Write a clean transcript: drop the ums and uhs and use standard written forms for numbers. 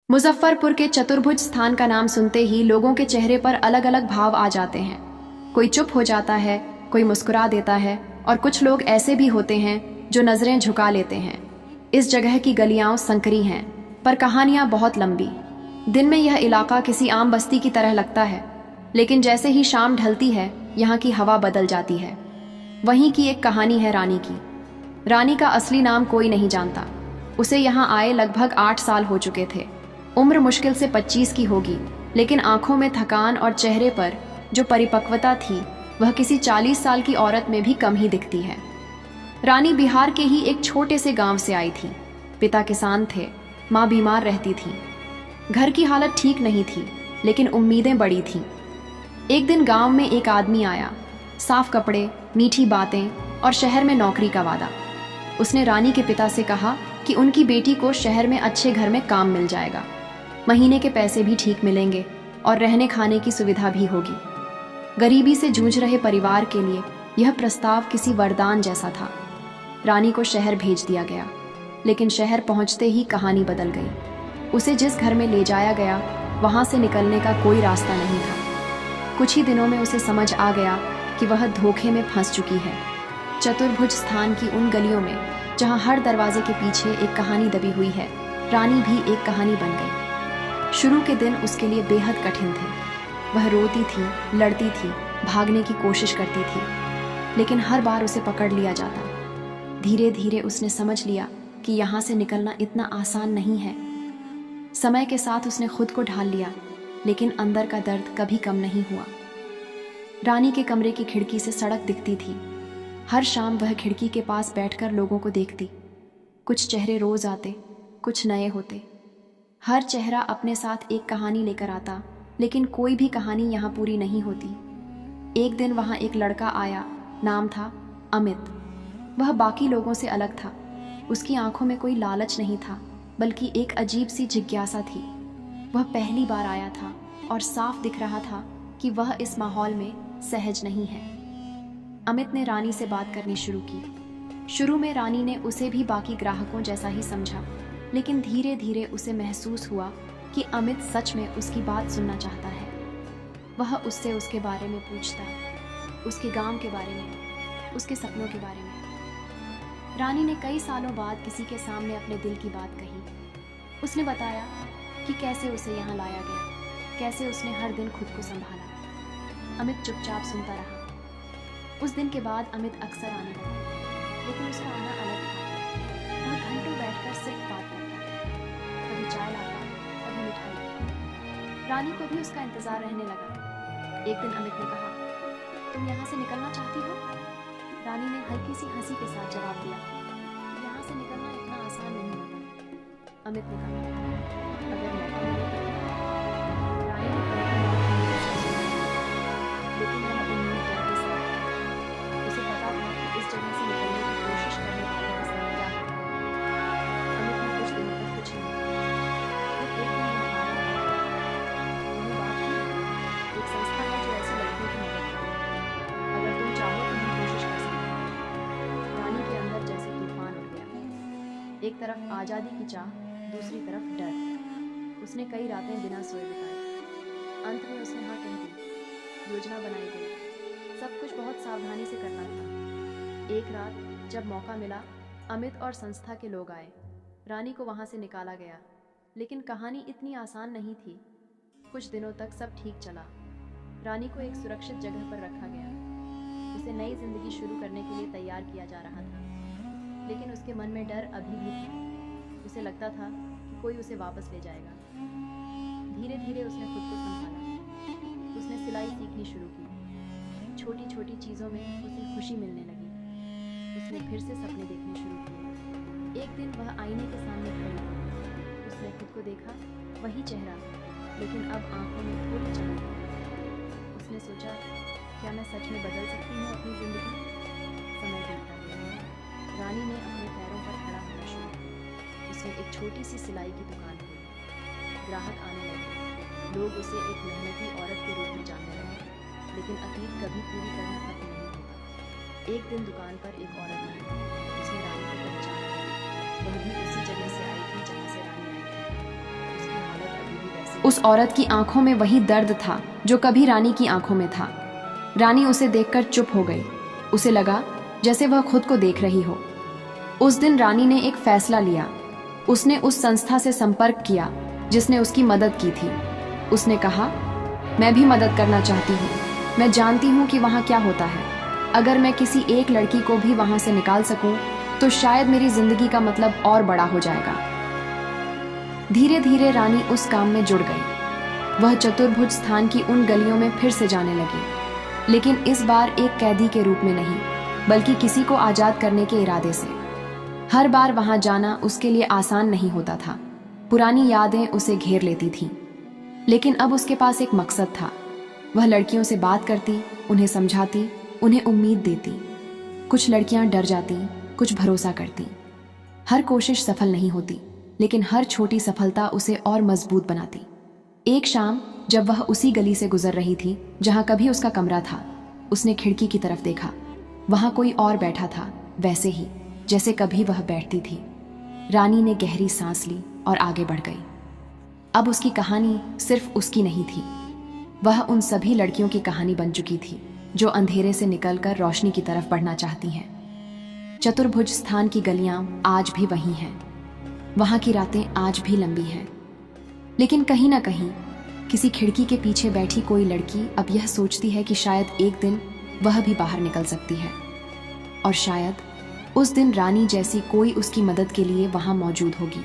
मुजफ्फरपुर के चतुर्भुज स्थान का नाम सुनते ही लोगों के चेहरे पर अलग अलग भाव आ जाते हैं। कोई चुप हो जाता है, कोई मुस्कुरा देता है और कुछ लोग ऐसे भी होते हैं जो नज़रें झुका लेते हैं। इस जगह की गलियां संकरी हैं, पर कहानियां बहुत लंबी। दिन में यह इलाका किसी आम बस्ती की तरह लगता है, लेकिन जैसे ही शाम ढलती है यहाँ की हवा बदल जाती है। वहीं की एक कहानी है रानी की। रानी का असली नाम कोई नहीं जानता। उसे यहाँ आए लगभग 8 साल हो चुके थे। उम्र मुश्किल से 25 की होगी, लेकिन आंखों में थकान और चेहरे पर जो परिपक्वता थी वह किसी 40 साल की औरत में भी कम ही दिखती है। रानी बिहार के ही एक छोटे से गांव से आई थी। पिता किसान थे, माँ बीमार रहती थी। घर की हालत ठीक नहीं थी, लेकिन उम्मीदें बड़ी थीं। एक दिन गांव में एक आदमी आया, साफ कपड़े, मीठी बातें और शहर में नौकरी का वादा। उसने रानी के पिता से कहा कि उनकी बेटी को शहर में अच्छे घर में काम मिल जाएगा, महीने के पैसे भी ठीक मिलेंगे और रहने खाने की सुविधा भी होगी। गरीबी से जूझ रहे परिवार के लिए यह प्रस्ताव किसी वरदान जैसा था। रानी को शहर भेज दिया गया, लेकिन शहर पहुंचते ही कहानी बदल गई। उसे जिस घर में ले जाया गया वहां से निकलने का कोई रास्ता नहीं था। कुछ ही दिनों में उसे समझ आ गया कि वह धोखे में फंस चुकी है। चतुर्भुज स्थान की उन गलियों में जहां हर दरवाजे के पीछे एक कहानी दबी हुई है, रानी भी एक कहानी बन गई। शुरू के दिन उसके लिए बेहद कठिन थे। वह रोती थी, लड़ती थी, भागने की कोशिश करती थी, लेकिन हर बार उसे पकड़ लिया जाता। धीरे धीरे उसने समझ लिया कि यहाँ से निकलना इतना आसान नहीं है। समय के साथ उसने खुद को ढाल लिया, लेकिन अंदर का दर्द कभी कम नहीं हुआ। रानी के कमरे की खिड़की से सड़क दिखती थी। हर शाम वह खिड़की के पास बैठकर लोगों को देखती। कुछ चेहरे रोज आते, कुछ नए होते। हर चेहरा अपने साथ एक कहानी लेकर आता, लेकिन कोई भी कहानी यहाँ पूरी नहीं होती। एक दिन वहाँ एक लड़का आया, नाम था अमित। वह बाकी लोगों से अलग था। उसकी आंखों में कोई लालच नहीं था, बल्कि एक अजीब सी जिज्ञासा थी। वह पहली बार आया था और साफ दिख रहा था कि वह इस माहौल में सहज नहीं है। अमित ने रानी से बात करनी शुरू की। शुरू में रानी ने उसे भी बाकी ग्राहकों जैसा ही समझा, लेकिन धीरे धीरे उसे महसूस हुआ कि अमित सच में उसकी बात सुनना चाहता है। वह उससे उसके बारे में पूछता, उसके गांव के बारे में, उसके सपनों के बारे में। रानी ने कई सालों बाद किसी के सामने अपने दिल की बात कही। उसने बताया कि कैसे उसे यहाँ लाया गया, कैसे उसने हर दिन खुद को संभाला। अमित चुपचाप सुनता रहा। उस दिन के बाद अमित अक्सर आने लगा, लेकिन उसका आना अलग था। वह घंटों बैठकर सिर्फ बात करता, कभी चाय लाता, कभी मिठाई। रानी को भी उसका इंतजार रहने लगा। एक दिन अमित ने कहा, तुम यहाँ से निकलना चाहती हो? रानी ने हल्की सी हंसी के साथ जवाब दिया, यहाँ से निकलना इतना आसान नहीं होता। अमित ने कहा, अगर मौका मिले तो। रानी ने लेकिन वह उम्मीद डर के साथ, उसे पता था कि इस जगह से निकलने की कोशिश करने वाले का असर क्या होगा। अमित ने कुछ दिनों तक कुछ नहीं किया। फिर एक दिन वहाँ आया, वही बात हुई, एक संस्था है जो ऐसी लड़कियों की मदद करे। अगर तुम चाहो तो हम कोशिश कर सकते हैं। रानी के अंदर जैसे तूफान उठ गया। एक तरफ आज़ादी की चाह, दूसरी तरफ डर। उसने कई रातें बिना सोए बिताई। अंत में उसने हाँ कह दी। योजना बनाई गई, सब कुछ बहुत सावधानी से करना था। एक रात जब मौका मिला, अमित और संस्था के लोग आए। रानी को वहाँ से निकाला गया, लेकिन कहानी इतनी आसान नहीं थी। कुछ दिनों तक सब ठीक चला। रानी को एक सुरक्षित जगह पर रखा गया। उसे नई जिंदगी शुरू करने के लिए तैयार किया जा रहा था, लेकिन उसके मन में डर अभी भी था। उसे लगता था कि कोई उसे वापस ले जाएगा। धीरे धीरे उसने खुद को संभाला। उसने सिलाई सीखनी शुरू की। छोटी छोटी चीज़ों में उसे खुशी मिलने लगी। उसने फिर से सपने देखने शुरू किए। एक दिन वह आईने के सामने खड़ी हुई। उसने खुद को देखा, वही चेहरा, लेकिन अब आंखों में थोड़ी चमक। उसने सोचा, क्या मैं सच में बदल सकती हूँ अपनी ज़िंदगी? समय बीतता गया। रानी ने अपने पैरों पर खड़ा होना शुरू किया। उसने एक छोटी सी सिलाई की दुकान खोली। ग्राहक आने लगे। लोग उसे एक मेहनती औरत के रूप में जानने लगे, लेकिन अतीत कभी पूरी तरह खत्म नहीं होता। एक दिन दुकान पर एक औरत आई। उसने रानी को पहचाना। वह भी उसी जगह से आई थी जहाँ से रानी आई थी। उसकी हालत उस औरत की आंखों में वही दर्द था जो कभी रानी की आंखों में था। रानी उसे देखकर चुप हो गई। उसे लगा जैसे वह खुद को देख रही हो। उस दिन रानी ने एक फैसला लिया। उसने उस संस्था से संपर्क किया जिसने उसकी मदद की थी। उसने कहा, मैं भी मदद करना चाहती हूँ। मैं जानती हूँ कि वहाँ क्या होता है। अगर मैं किसी एक लड़की को भी वहाँ से निकाल सकूँ तो शायद मेरी जिंदगी का मतलब और बड़ा हो जाएगा। धीरे धीरे रानी उस काम में जुड़ गई। वह चतुर्भुज स्थान की उन गलियों में फिर से जाने लगी, लेकिन इस बार एक कैदी के रूप में नहीं, बल्कि किसी को आजाद करने के इरादे से। हर बार वहां जाना उसके लिए आसान नहीं होता था। पुरानी यादें उसे घेर लेती थीं, लेकिन अब उसके पास एक मकसद था। वह लड़कियों से बात करती, उन्हें समझाती, उन्हें उम्मीद देती। कुछ लड़कियां डर जाती, कुछ भरोसा करती। हर कोशिश सफल नहीं होती, लेकिन हर छोटी सफलता उसे और मजबूत बनाती। एक शाम जब वह उसी गली से गुजर रही थी जहां कभी उसका कमरा था, उसने खिड़की की तरफ देखा। वहां कोई और बैठा था, वैसे ही जैसे कभी वह बैठती थी। रानी ने गहरी सांस ली और आगे बढ़ गई। अब उसकी कहानी सिर्फ उसकी नहीं थी, वह उन सभी लड़कियों की कहानी बन चुकी थी जो अंधेरे से निकलकर रोशनी की तरफ बढ़ना चाहती हैं। चतुर्भुज स्थान की गलियां आज भी वही हैं, वहां की रातें आज भी लंबी हैं, लेकिन कहीं ना कहीं किसी खिड़की के पीछे बैठी कोई लड़की अब यह सोचती है कि शायद एक दिन वह भी बाहर निकल सकती है, और शायद उस दिन रानी जैसी कोई उसकी मदद के लिए वहां मौजूद होगी।